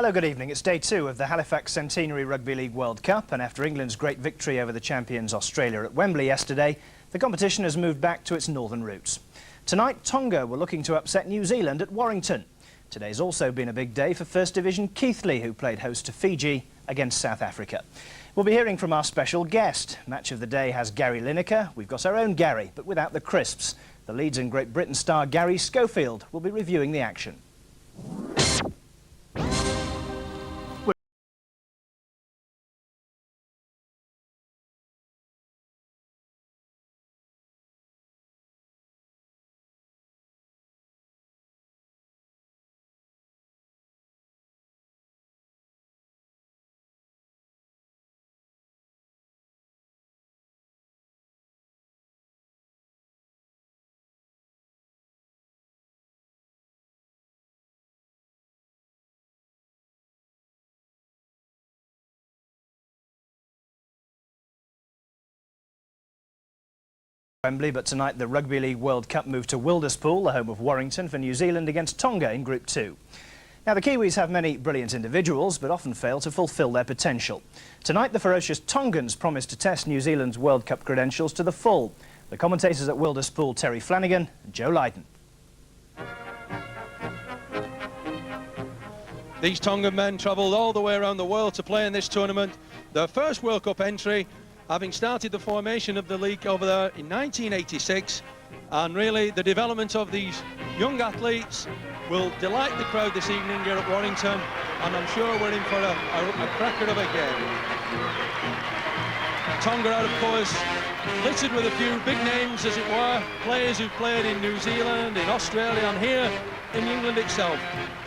Hello, good evening. It's day 2 of the Halifax Centenary Rugby League World Cup, and after England's great victory over the champions Australia at Wembley yesterday, the competition has moved back to its northern roots. Tonight, Tonga were looking to upset New Zealand at Warrington. Today's also been a big day for First Division Keighley, who played host to Fiji against South Africa. We'll be hearing from our special guest. Match of the day has Gary Lineker. We've got our own Gary, but without the crisps. The Leeds and Great Britain star Gary Schofield will be reviewing the action. Wembley, but tonight the Rugby League World Cup moved to Wilderspool, the home of Warrington, for New Zealand against Tonga in Group 2. Now, the Kiwis have many brilliant individuals, but often fail to fulfil their potential. Tonight, the ferocious Tongans promise to test New Zealand's World Cup credentials to the full. The commentators at Wilderspool, Terry Flanagan and Joe Lydon. These Tongan men travelled all the way around the world to play in this tournament. Their first World Cup entry, having started the formation of the league over there in 1986, and really the development of these young athletes will delight the crowd this evening here at Warrington, and I'm sure we're in for a cracker of a game. Tonga are, of course, littered with a few big names, as it were, players who've played in New Zealand, in Australia and here in England itself,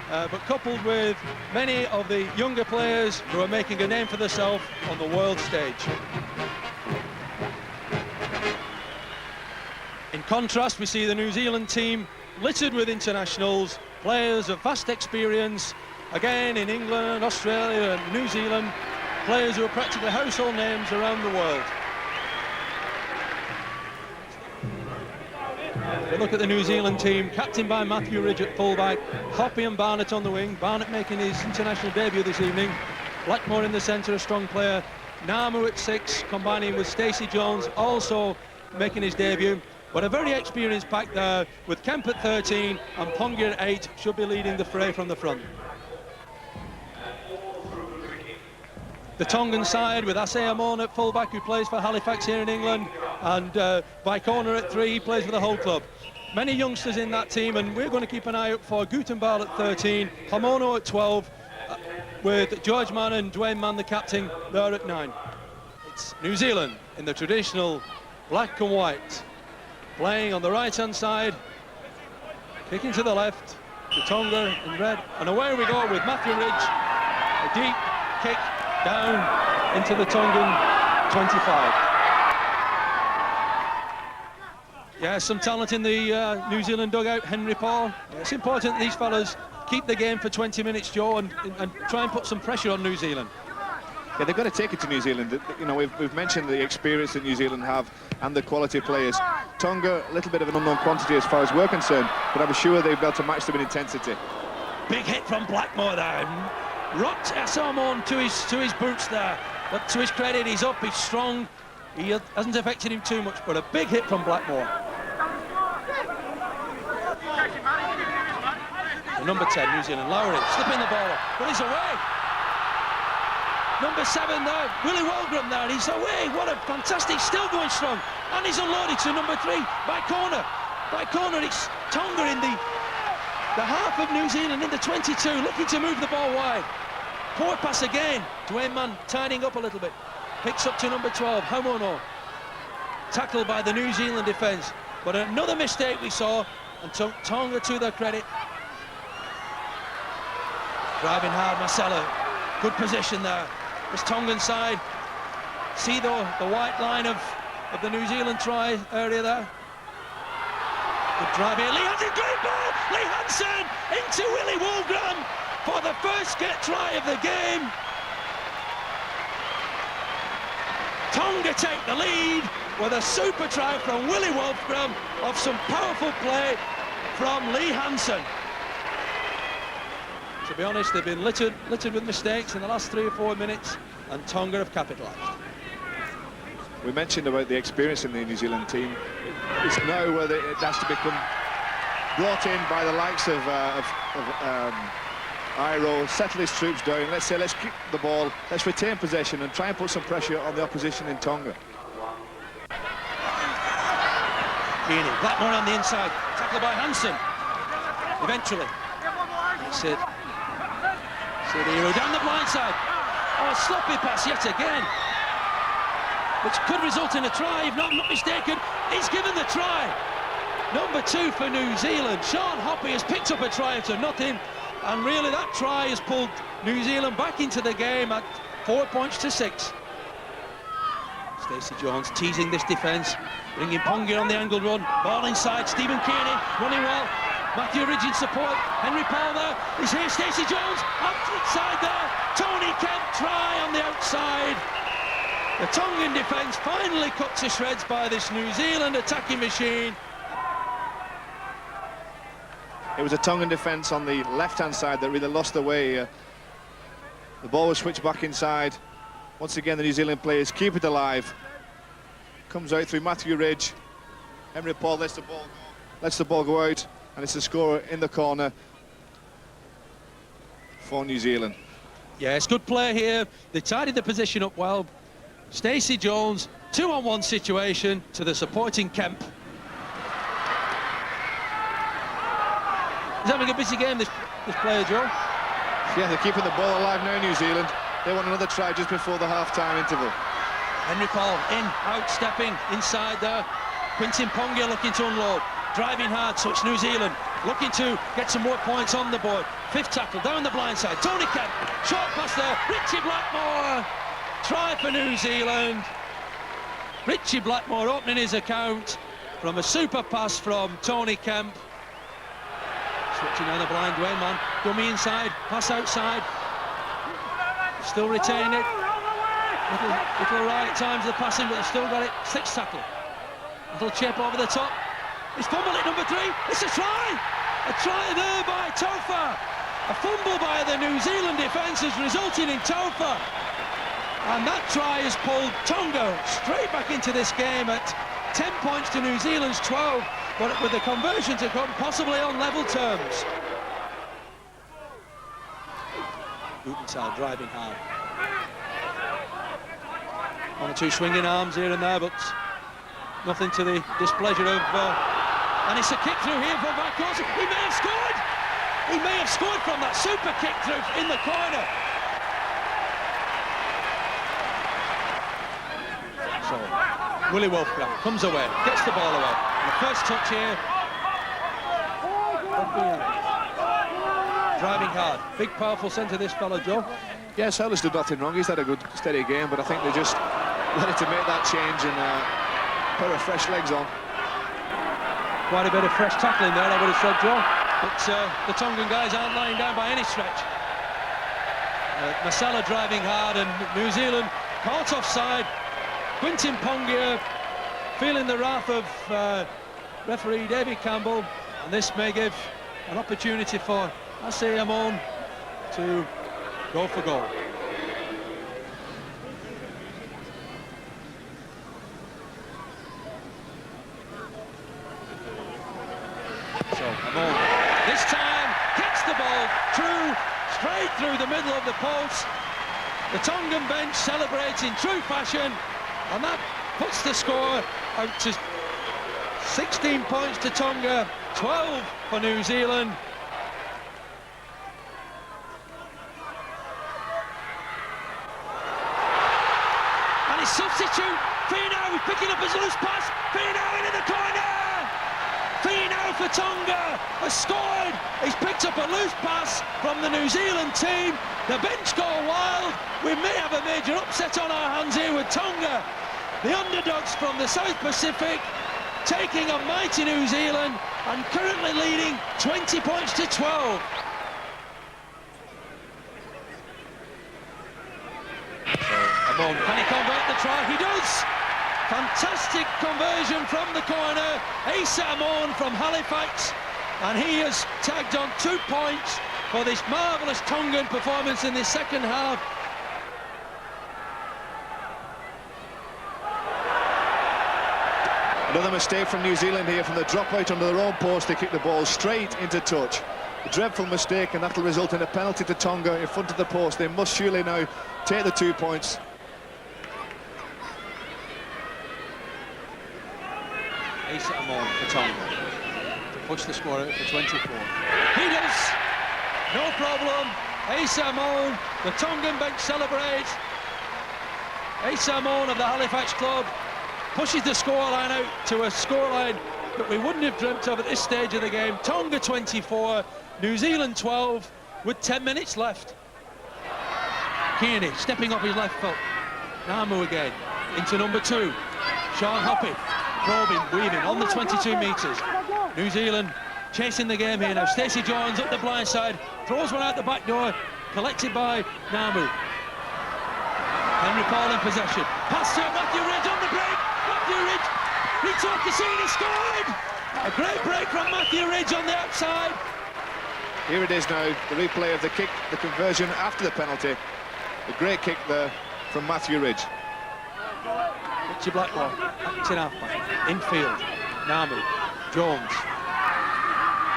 but coupled with many of the younger players who are making a name for themselves on the world stage. In contrast, we see the New Zealand team littered with internationals, players of vast experience, again in England, Australia and New Zealand, players who are practically household names around the world. We look at the New Zealand team, captained by Matthew Ridge at fullback, Hoppy and Barnett on the wing, Barnett making his international debut this evening, Blackmore in the centre, a strong player, Namu at 6, combining with Stacey Jones, also making his debut. But a very experienced pack there, with Kemp at 13 and Ponga at 8, should be leading the fray from the front. The Tongan side with Ase Amon at fullback, who plays for Halifax here in England, and by corner at 3, he plays for the whole club. Many youngsters in that team, and we're going to keep an eye out for Gutenbal at 13, Hamono at 12, with George Mann and Dwayne Mann, the captain, there at 9. It's New Zealand in the traditional black and white, playing on the right-hand side, kicking to the left, the Tonga in red, and away we go with Matthew Ridge, a deep kick down into the Tongan 25. Yeah, some talent in the New Zealand dugout, Henry Paul. It's important that these fellas keep the game for 20 minutes, Joe, and try and put some pressure on New Zealand. Yeah, they've got to take it to New Zealand. You know, we've mentioned the experience that New Zealand have and the quality of players. Tonga, a little bit of an unknown quantity as far as we're concerned, but I'm sure they'll be able to match them in intensity. Big hit from Blackmore there. Rocked Asamoah to his boots there. But to his credit, he's up, he's strong. He hasn't affected him too much, but a big hit from Blackmore. The number 10, New Zealand, Lowry, slipping the ball, but he's away. Number 7 there, Willie Walgram there, he's away. What a fantastic, still going strong. And he's unloaded to number 3 by corner. By corner, it's Tonga in the half of New Zealand in the 22, looking to move the ball wide. Poor pass again. Dwayne Mann tidying up a little bit. Picks up to number 12, Hamono. Tackled by the New Zealand defence. But another mistake we saw, and Tonga, to their credit, driving hard, Marcelo. Good position there. This Tongan side, see the white line of the New Zealand try area there. Good drive here, Lee Hansen, great ball! Lee Hansen into Willie Walgram for the first try of the game. Tonga take the lead with a super try from Willie Walgram of some powerful play from Lee Hansen. To be honest, they've been littered with mistakes in the last 3 or 4 minutes, and Tonga have capitalised. We mentioned about the experience in the New Zealand team. It's now where it has to become brought in by the likes of Iro, settle his troops down. Let's keep the ball, let's retain possession and try and put some pressure on the opposition in Tonga. Keane, Blackmore on the inside, tackled by Hansen. Eventually, that's it. Hero down the blind side. Oh, a sloppy pass yet again, which could result in a try, if not mistaken. He's given the try. Number 2 for New Zealand. Sean Hoppy has picked up a try to nothing, and really that try has pulled New Zealand back into the game at 4 points to 6. Stacey Jones teasing this defence, bringing Ponga on the angled run. Ball inside, Stephen Kearney running well. Matthew Ridge in support, Henry Paul there. He's here, Stacey Jones, outside there. Tony Kemp, try on the outside. The Tongan defence finally cut to shreds by this New Zealand attacking machine. It was a Tongan defence on the left-hand side that really lost their way. The ball was switched back inside. Once again, the New Zealand players keep it alive. Comes out through Matthew Ridge. Henry Paul lets the ball go out, and it's a score in the corner for New Zealand. Yeah, it's good play here. They tidied the position up well. Stacey Jones, 2-on-1 situation to the supporting Kemp. He's having a busy game, this player, Joe. Yeah, they're keeping the ball alive now, New Zealand. They want another try just before the half-time interval. Henry Paul in, out, stepping inside there. Quintin Ponga looking to unload, driving hard, so it's New Zealand looking to get some more points on the board. 5th tackle down the blind side. Tony Kemp, short pass there. Richie Blackmore, try for New Zealand. Richie Blackmore opening his account from a super pass from Tony Kemp. Switching down the blind way, man. Dummy inside, pass outside. Still retaining it. Little right at times of the passing, but they've still got it. 6th tackle. Little chip over the top. He's fumbled at number 3. It's a try! A try there by Tofa. A fumble by the New Zealand defence has resulted in Tofa. And that try has pulled Tonga straight back into this game at 10 points to New Zealand's 12, but with the conversion to come possibly on level terms. Utensal driving hard. 1 or 2 swinging arms here and there, but nothing to the displeasure of... and it's a kick through here from Van Corsen. He may have scored! He may have scored from that super kick through in the corner. So, Willie Wolfgram comes away, gets the ball away. And the first touch here. Driving hard. Big, powerful centre, this fellow, Joe. Yes, Hurley's did nothing wrong. He's had a good, steady game, but I think they just wanted to make that change and put a fresh legs on. Quite a bit of fresh tackling there, I would have said, Joe. But the Tongan guys aren't lying down by any stretch. Masala driving hard, and New Zealand caught offside. Quintin Ponga feeling the wrath of referee David Campbell, and this may give an opportunity for Asay Amon to go for goal. So Amon this time kicks the ball straight through the middle of the post. The Tongan bench celebrates in true fashion, and that puts the score out to 16 points to Tonga, 12 for New Zealand. And his substitute, Finau, picking up his loose pass. Finau into the corner. Finau for Tonga has scored. He's picked up a loose pass from the New Zealand team. The bench go wild. We may have a major upset on our hands here with Tonga, the underdogs from the South Pacific, taking on mighty New Zealand and currently leading 20 points to 12. Amon, can he convert the try? He does! Fantastic conversion from the corner. Asa Amon from Halifax, and he has tagged on 2 points for this marvellous Tongan performance in the second half. Another mistake from New Zealand here. From the drop out under their own post, they kick the ball straight into touch. A dreadful mistake, and that'll result in a penalty to Tonga in front of the post. They must surely now take the 2 points. Ace at a moment for Tonga to push the score out for 24. He does! No problem. Ace Amon, the Tongan bench celebrates. Ace Amon of the Halifax club pushes the scoreline out to a scoreline that we wouldn't have dreamt of at this stage of the game. Tonga 24, New Zealand 12, with 10 minutes left. Kearney stepping off his left foot. Namu again into number 2. Sean Hoppy probing, weaving on the 22 metres. New Zealand chasing the game here now. Stacey Jones up the blind side, throws one out the back door, collected by Namu. Henry Paul in possession. Pass to Matthew Ridge on the break. Matthew Ridge, Rito Cassini scored! A great break from Matthew Ridge on the outside. Here it is now, the replay of the kick, the conversion after the penalty. A great kick there from Matthew Ridge. Richie Blackmore, acting halfback, infield, Namu, Jones.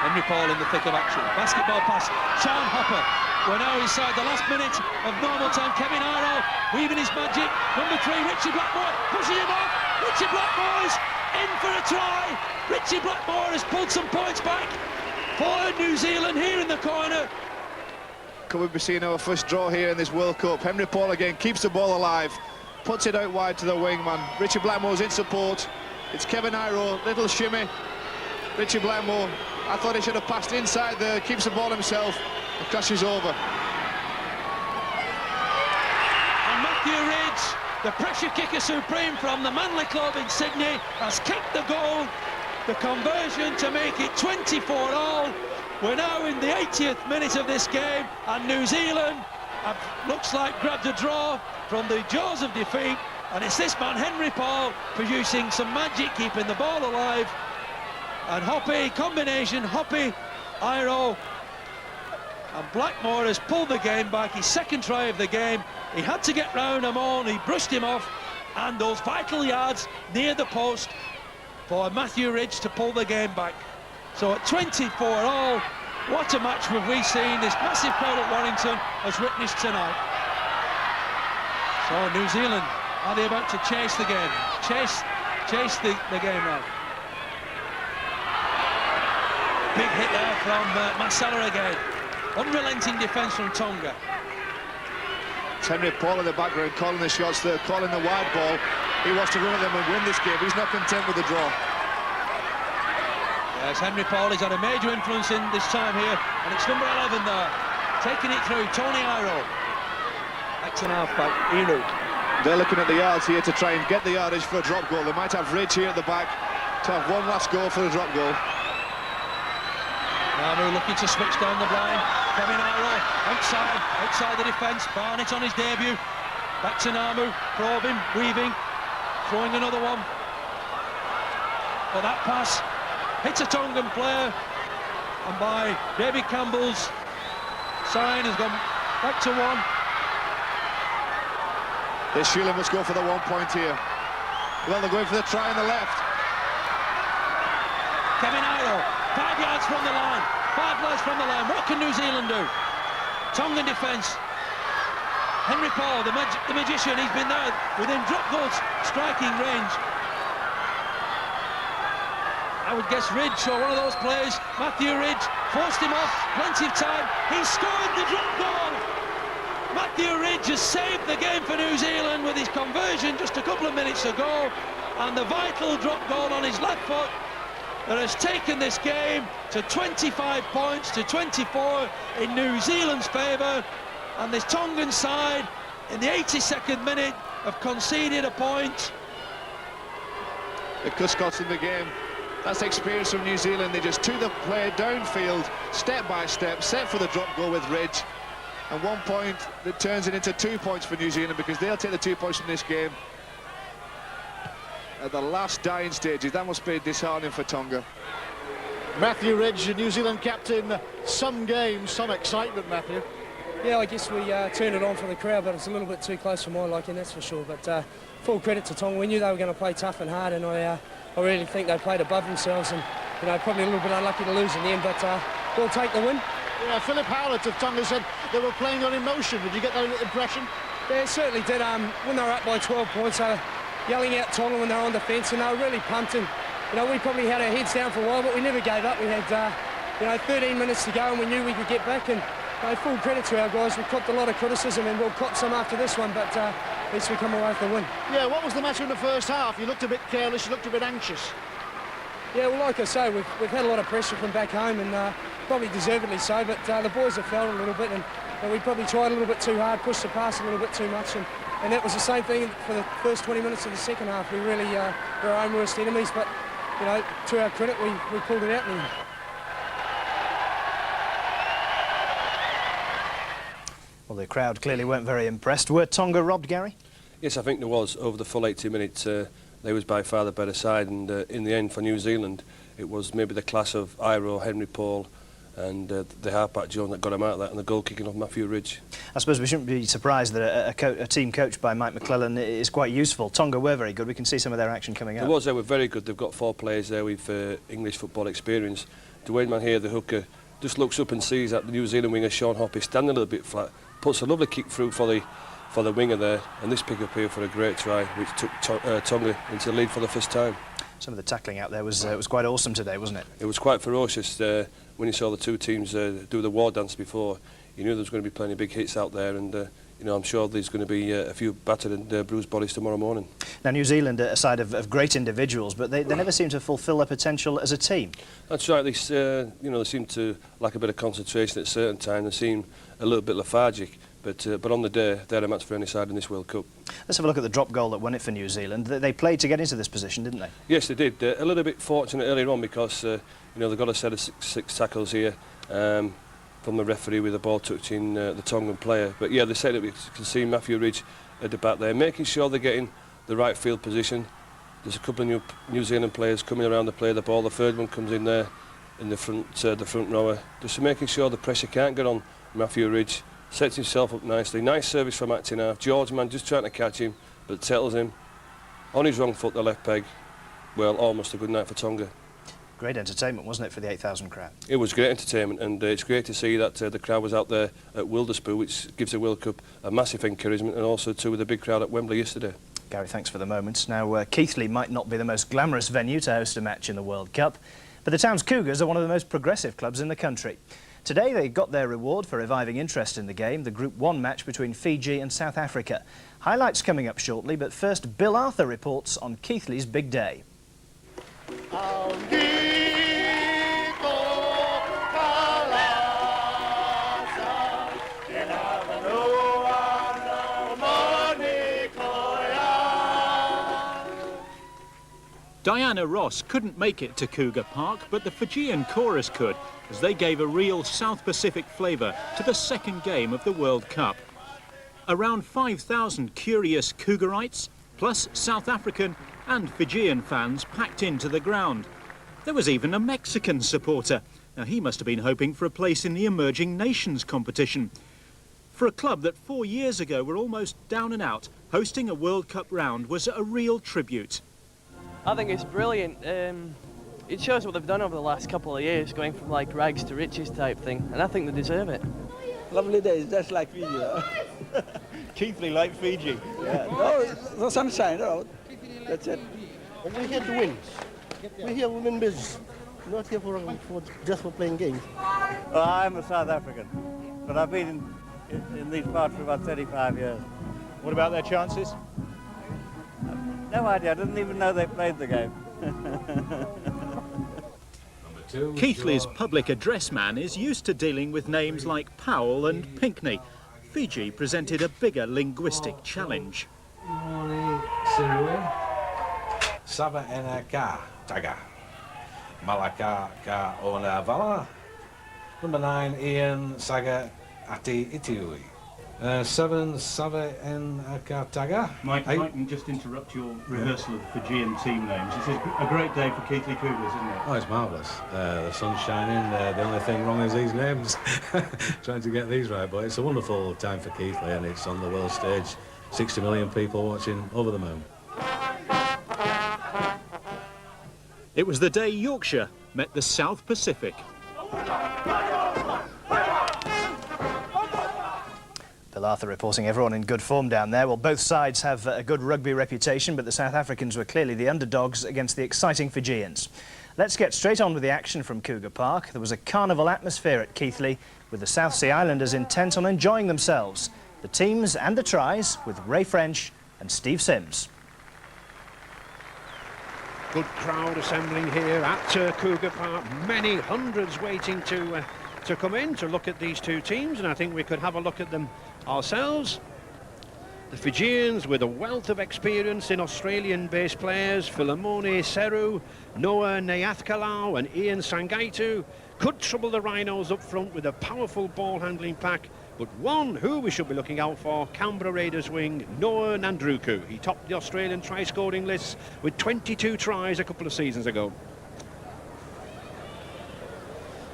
Henry Paul in the thick of action. Basketball pass, Sean Hopper. We're now inside the last minute of normal time. Kevin Iro weaving his magic. Number 3, Richie Blackmore, pushing him off. Richie Blackmore's in for a try. Richie Blackmore has pulled some points back for New Zealand here in the corner. Could we be seeing our first draw here in this World Cup? Henry Paul again keeps the ball alive, puts it out wide to the wingman. Richie Blackmore's in support. It's Kevin Iro, little shimmy. Richie Blackmore, I thought he should have passed inside there, keeps the ball himself, and crashes over. And Matthew Ridge, the pressure kicker supreme from the Manly club in Sydney, has kicked the goal, the conversion to make it 24-all. We're now in the 80th minute of this game, and New Zealand looks like grabbed a draw from the jaws of defeat, and it's this man Henry Paul producing some magic, keeping the ball alive. And Hoppy, combination, Hoppy, Iro, and Blackmore has pulled the game back. His second try of the game. He had to get round Amon, he brushed him off, and those vital yards near the post for Matthew Ridge to pull the game back. So at 24-all, what a match have we seen this massive crowd at Warrington has witnessed tonight. So New Zealand, are they about to chase the game? Chase the game now. Big hit there from Marcella again. Unrelenting defence from Tonga. It's Henry Paul in the background calling the shots there, calling the wide ball. He wants to run at them and win this game. He's not content with the draw. Yes, Henry Paul has had a major influence in this time here, and it's number 11 there, taking it through, Tony Iro. Action half-back, Iru. They're looking at the yards here to try and get the yardage for a drop goal. They might have Ridge here at the back to have one last goal for the drop goal. Namu looking to switch down the blind. Kevin Iro outside the defence. Barnett on his debut. Back to Namu, probing, weaving, throwing another one. But that pass hits a Tongan player, and by David Campbell's sign has gone back to 1. They surely must go for the 1 point here. Well, they're going for the try on the left. Kevin Iro, 5 yards from the line. 5 yards from the line. What can New Zealand do? Tongan defence. Henry Paul, the magician, he's been there within drop goals striking range. I would guess Ridge or one of those players, Matthew Ridge, forced him off, plenty of time. He scored the drop goal. Matthew Ridge has saved the game for New Zealand with his conversion just a couple of minutes ago, and the vital drop goal on his left foot that has taken this game to 25 points to 24 in New Zealand's favour. And this Tongan side in the 82nd minute have conceded a point. The Cuscots in the game. That's experience from New Zealand. They just took the play downfield, step by step, set for the drop goal with Ridge. And 1 point that turns it into 2 points for New Zealand, because they'll take the 2 points from this game. At the last dying stages, that must be disheartening for Tonga. Matthew Ridge, New Zealand captain, some games, some excitement, Matthew. Yeah, I guess we turned it on for the crowd, but it's a little bit too close for my liking, that's for sure. But full credit to Tonga. We knew they were going to play tough and hard, and I really think they played above themselves, and probably a little bit unlucky to lose in the end, but we'll take the win. Yeah, Philip Howlett of Tonga said they were playing on emotion. Did you get that impression? Yeah, it certainly did. When they were up by 12 points, they were yelling out Tonga when they were on defence, and they were really pumped. And we probably had our heads down for a while, but we never gave up. We had 13 minutes to go, and we knew we could get back. And full credit to our guys. We copped a lot of criticism, and we'll cop some after this one, but at least we come away with the win. Yeah, what was the matter in the first half? You looked a bit careless, you looked a bit anxious. Yeah, well, like I say, we've had a lot of pressure from back home, and probably deservedly so, but the boys have felt it a little bit, and we probably tried a little bit too hard, pushed the pass a little bit too much, and that was the same thing for the first 20 minutes of the second half. We really were our own worst enemies, but, to our credit, we pulled it out in the end. Well, the crowd clearly weren't very impressed. Were Tonga robbed, Gary? Yes, I think there was. Over the full 80 minutes, they was by far the better side, and in the end for New Zealand, it was maybe the class of Iro, Henry Paul, and the halfback John that got him out of that, and the goal kicking off Matthew Ridge. I suppose we shouldn't be surprised that a team coached by Mike McClellan is quite useful. Tonga were very good. We can see some of their action coming out. They were very good. They've got 4 players there with English football experience. Dwayne Manhere, the hooker, just looks up and sees that the New Zealand winger Sean Hoppe standing a little bit flat, puts a lovely kick through for the winger there, and this pick up here for a great try, which took Tonga into the lead for the first time. Some of the tackling out there was quite awesome today, wasn't it? It was quite ferocious. When you saw the two teams do the war dance before, you knew there was going to be plenty of big hits out there, and I'm sure there's going to be a few battered and bruised bodies tomorrow morning. Now, New Zealand, a side of great individuals, but they never seem to fulfil their potential as a team. That's right. They seem to lack a bit of concentration at certain times. They seem a little bit lethargic. But on the day, they're a match for any side in this World Cup. Let's have a look at the drop goal that won it for New Zealand. They played to get into this position, didn't they? Yes, they did. A little bit fortunate earlier on because they've got a set of six tackles here from the referee with the ball touching the Tongan player. But yeah, they said that we can see Matthew Ridge at the back there, making sure they're getting the right field position. There's a couple of New Zealand players coming around to play the ball. The third one comes in there in the front rower, just making sure the pressure can't get on Matthew Ridge. Sets himself up nicely. Nice service from acting half. George man just trying to catch him, but settles him on his wrong foot, the left peg. Well, almost a good night for Tonga. Great entertainment, wasn't it, for the 8,000 crowd? It was great entertainment, and it's great to see that the crowd was out there at Wilderspool, which gives the World Cup a massive encouragement, and also too with the big crowd at Wembley yesterday. Gary, thanks for the moment. Now, Keighley might not be the most glamorous venue to host a match in the World Cup, but the town's Cougars are one of the most progressive clubs in the country. Today they got their reward for reviving interest in the game, the Group 1 match between Fiji and South Africa. Highlights coming up shortly, but first Bill Arthur reports on Keighley's big day. Diana Ross couldn't make it to Cougar Park, but the Fijian chorus could, as they gave a real South Pacific flavour to the second game of the World Cup. Around 5,000 curious Cougarites, plus South African and Fijian fans packed into the ground. There was even a Mexican supporter. Now, he must have been hoping for a place in the Emerging Nations competition. For a club that 4 years ago were almost down and out, hosting a World Cup round was a real tribute. I think it's brilliant. It shows what they've done over the last couple of years, going from like rags to riches type thing, and I think they deserve it. Lovely days, just like Fiji. Keighley like Fiji. Yeah. No, the sunshine, no. That's it. We're here to win. We're here to win business. Not here just for playing games. Well, I'm a South African, but I've been in these parts for about 35 years. What about their chances? No idea, I didn't even know they played the game. Keighley's public address man is used to dealing with names like Powell and Pinckney. Fiji presented a bigger linguistic challenge. Sava ena ka taga. Malaka ka ona vala. Number 9 Ian Saga Ati Itiui. 7, Save en Taga. Mike, I can just interrupt your rehearsal of the Fijian team names. It's a great day for Keighley Cougars, isn't it? Oh, it's marvellous. The sun's shining. The only thing wrong is these names. Trying to get these right, but it's a wonderful time for Keighley, and it's on the world stage. 60 million people watching over the moon. It was the day Yorkshire met the South Pacific. Bill Arthur reporting everyone in good form down there. Well, both sides have a good rugby reputation, but the South Africans were clearly the underdogs against the exciting Fijians. Let's get straight on with the action from Cougar Park. There was a carnival atmosphere at Keighley, with the South Sea Islanders intent on enjoying themselves. The teams and the tries with Ray French and Steve Sims. Good crowd assembling here at Cougar Park. Many hundreds waiting to come in to look at these two teams, and I think we could have a look at them ourselves. The Fijians with a wealth of experience in Australian-based players, Philemone Seru, Noah Nyathkalau and Ian Sangaitu, could trouble the Rhinos up front with a powerful ball-handling pack, but one who we should be looking out for, Canberra Raiders wing Noah Nandruku. He topped the Australian try-scoring lists with 22 tries a couple of seasons ago.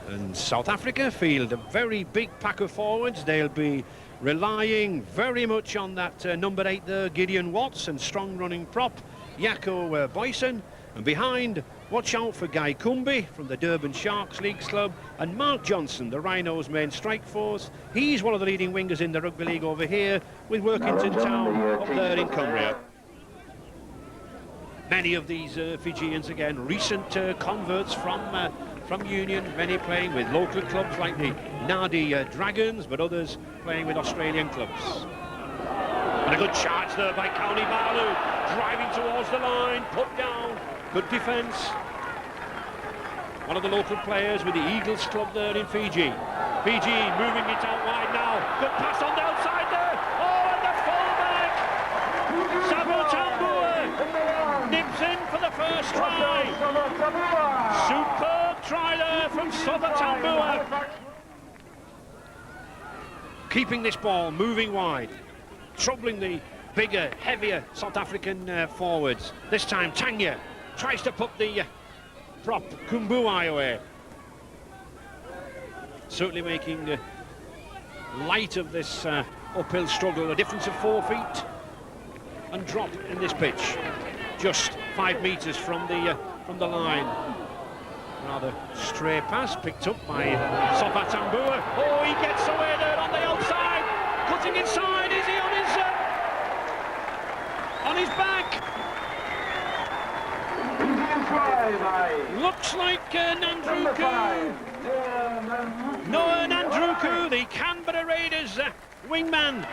And South Africa field a very big pack of forwards. They'll be relying very much on that number 8 there, Gideon Watts, and strong running prop, Jaco Boyson. And behind, watch out for Guy Kumbi from the Durban Sharks Leagues Club, and Mark Johnson, the Rhinos' main strike force. He's one of the leading wingers in the Rugby League over here, with Workington Town up there in Cumbria. Many of these Fijians, again, recent converts from Union, many playing with local clubs like the Nadi Dragons, but others playing with Australian clubs. And a good charge there by County Balu, driving towards the line, put down, good defence. One of the local players with the Eagles club there in Fiji. Fiji moving it out wide now, good pass on the outside there, oh, and the fullback, Sabo Tambua, nips in for the first try. Superb try there from Sabo Tambua. Keeping this ball moving wide, troubling the bigger, heavier South African forwards. This time Tanya tries to put the prop Kumbuai away. Certainly making light of this uphill struggle. A difference of 4 feet and drop in this pitch. Just 5 metres from the line. Rather stray pass picked up by Sofa Tambua. Oh, he gets away there on the outside. Cutting inside. Is he on his back? Looks like Nandruku. Noah Nandruku, the Canberra Raiders wingman.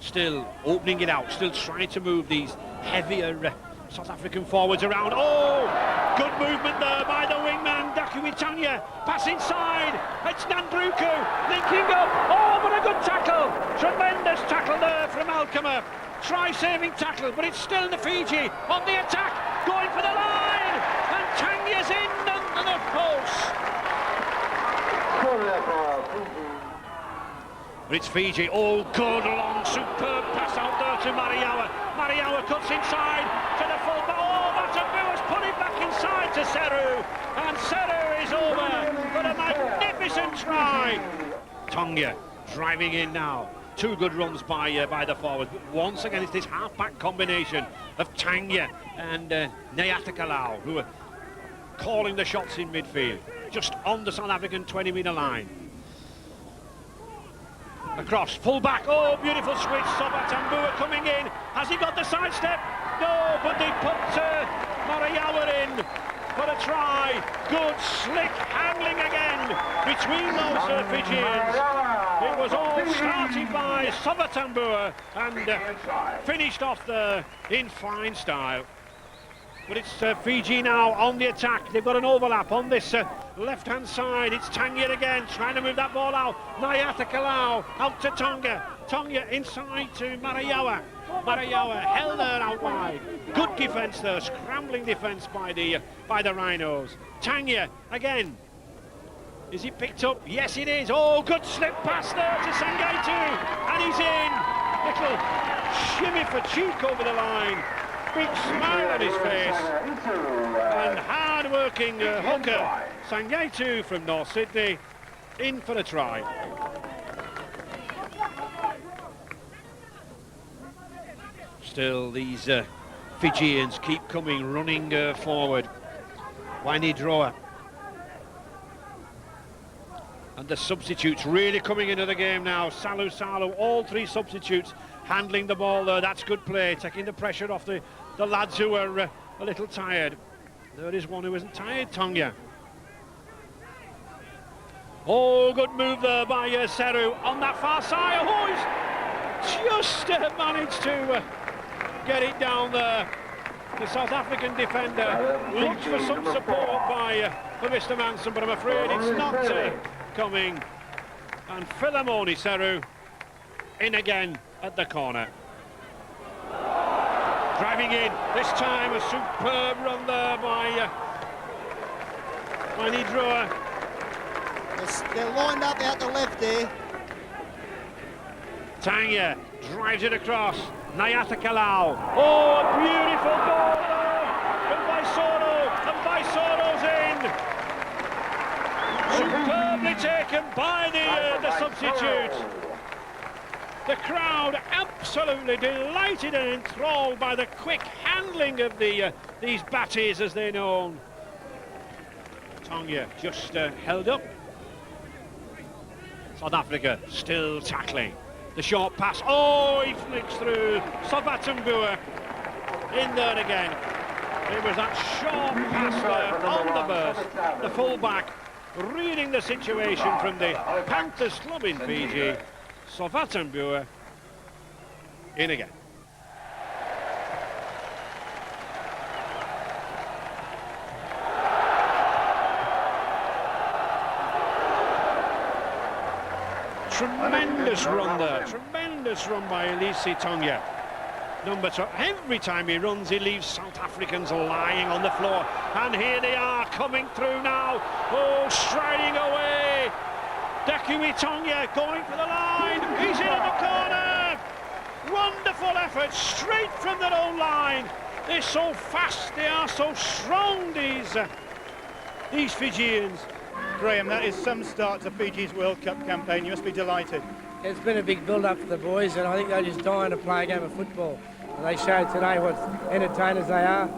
Still opening it out, still trying to move these heavier South African forwards around. Oh, good movement there by the wingman, Dakuitanya. Pass inside, it's Nandruku, linking up. Oh, what a good tackle. Tremendous tackle there from Alkema. Try-saving tackle, but it's still the Fiji on the attack, going for the line. And Tanya's in under the post. But it's Fiji, all good long, superb pass out there to Mariawa. Mariawa cuts inside to the full-back. Oh, Matabua's put it back inside to Seru. And Seru is over for a magnificent try. Tonga driving in now. 2 good runs by the forwards. But once again, it's this half-back combination of Tanya and Nyathkalau, who are calling the shots in midfield, just on the South African 20-metre line. Across, full back, oh, beautiful switch, Soba Tambua coming in. Has he got the sidestep? No, but they put Mariawa in for a try. Good, slick handling again between those Fijians. It was all started by Soba Tambua and finished off there in fine style. But it's Fiji now on the attack. They've got an overlap on this left-hand side. It's Tanya again, trying to move that ball out. Nyathkalau out to Tonga. Tonga inside to Mariawa. Mariawa held there out wide. Good defence there, scrambling defence by the Rhinos. Tanya again. Is he picked up? Yes, it is. Oh, good slip pass there to Sangaitu, and he's in. Little shimmy for cheek over the line. Big smile on his face. And hard-working hooker Sangaitu from North Sydney in for a try. Still, these Fijians keep coming, running forward. Winey drawer. And the substitutes really coming into the game now. Salu, all three substitutes handling the ball there. That's good play, taking the pressure off the lads who are a little tired. There is one who isn't tired, Tonga. Oh, good move there by Seru on that far side. Oh, he's just managed to get it down there. The South African defender looked for some support by Mr. Manson, but I'm afraid it's not coming. And Philemoni Seru in again at the corner. Driving in, this time a superb run there by Nidroa. They're lined up out the left there. Tanya drives it across. Nyata Kalau. Oh, a beautiful ball from Vaisoro, and Vaisoro's in. Superbly taken by the substitute. The crowd absolutely delighted and enthralled by the quick handling of these batties, as they're known. Tonga just held up. South Africa still tackling. The short pass, oh, he flicks through. Sobatambua in there again. It was that short pass there on the burst. The fullback reading the situation from the Panthers club in Fiji. Sobatambua in again. Tremendous run there, tremendous run by Elise Tonga. Number 2, every time he runs he leaves South Africans lying on the floor. And here they are coming through now. Oh, striding away. Dakumi Tonga going for the line. He's in at the corner. Wonderful effort, straight from their own line. They're so fast, they are so strong, these Fijians. Graham, that is some start to Fiji's World Cup campaign. You must be delighted. It's been a big build-up for the boys, and I think they're just dying to play a game of football. And they showed today what entertainers they are.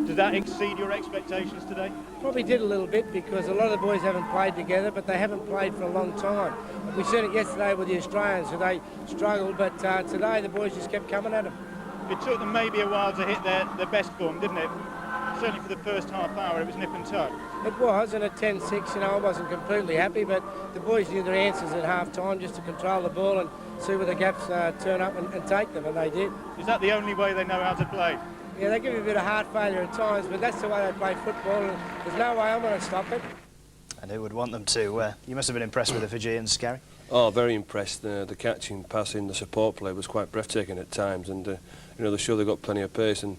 Did that exceed your expectations today? Probably did a little bit, because a lot of the boys haven't played together, but they haven't played for a long time. We said it yesterday with the Australians, who they struggled, but today the boys just kept coming at them. It took them maybe a while to hit their best form, didn't it? Certainly for the first half hour, it was nip and tuck. It was, and at 10-6, I wasn't completely happy, but the boys knew their answers at half-time, just to control the ball and see where the gaps turn up and take them, and they did. Is that the only way they know how to play? Yeah, they give you a bit of heart failure at times, but that's the way they play football, and there's no way I'm going to stop it. And who would want them to? You must have been impressed with the Fijians, Gary. Oh, very impressed. The catching, passing, the support play was quite breathtaking at times, and they're sure they've got plenty of pace, and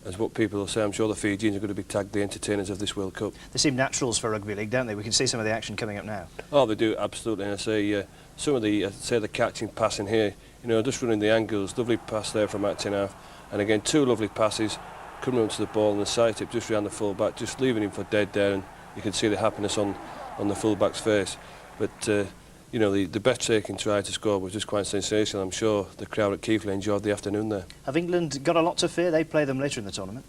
as what people will say, I'm sure the Fijians are going to be tagged the entertainers of this World Cup. They seem naturals for rugby league, don't they? We can see some of the action coming up now. Oh, they do, absolutely. And I say some of the the catching, passing here, just running the angles, lovely pass there from acting half, and again 2 lovely passes, coming onto the ball and the side tip just round the full-back, just leaving him for dead there, and you can see the happiness on the full-back's face. But the breathtaking try to score was just quite sensational. I'm sure the crowd at Keighley enjoyed the afternoon there. Have England got a lot to fear? They play them later in the tournament.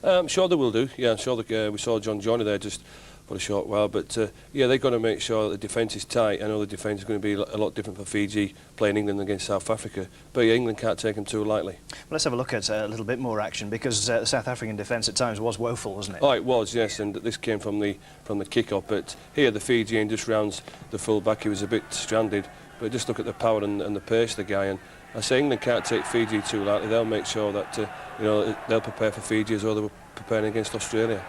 I'm sure they will do. Yeah, I'm sure we saw John Johnny there just for a short while. But yeah, they've got to make sure that the defence is tight. I know the defence is going to be a lot different for Fiji playing England against South Africa. But yeah, England can't take them too lightly. Well, let's have a look at a little bit more action, because the South African defence at times was woeful, wasn't it? Oh, it was, yes, and this came from the kick-off. But here the Fijian just rounds the full-back. He was a bit stranded. But just look at the power and the pace of the guy. And I say England can't take Fiji too lightly. They'll make sure that they'll prepare for Fiji as well they were preparing against Australia.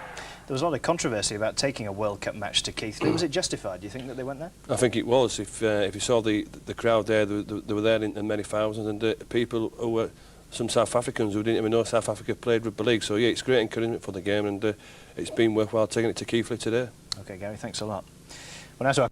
There was a lot of controversy about taking a World Cup match to Keighley. Was it justified? Do you think that they went there? I think it was. If you saw the crowd there, they were there in many thousands, and people who were some South Africans who didn't even know South Africa played rugby league. So yeah, it's great encouragement for the game, and it's been worthwhile taking it to Keighley today. Okay, Gary, thanks a lot. Well, now to our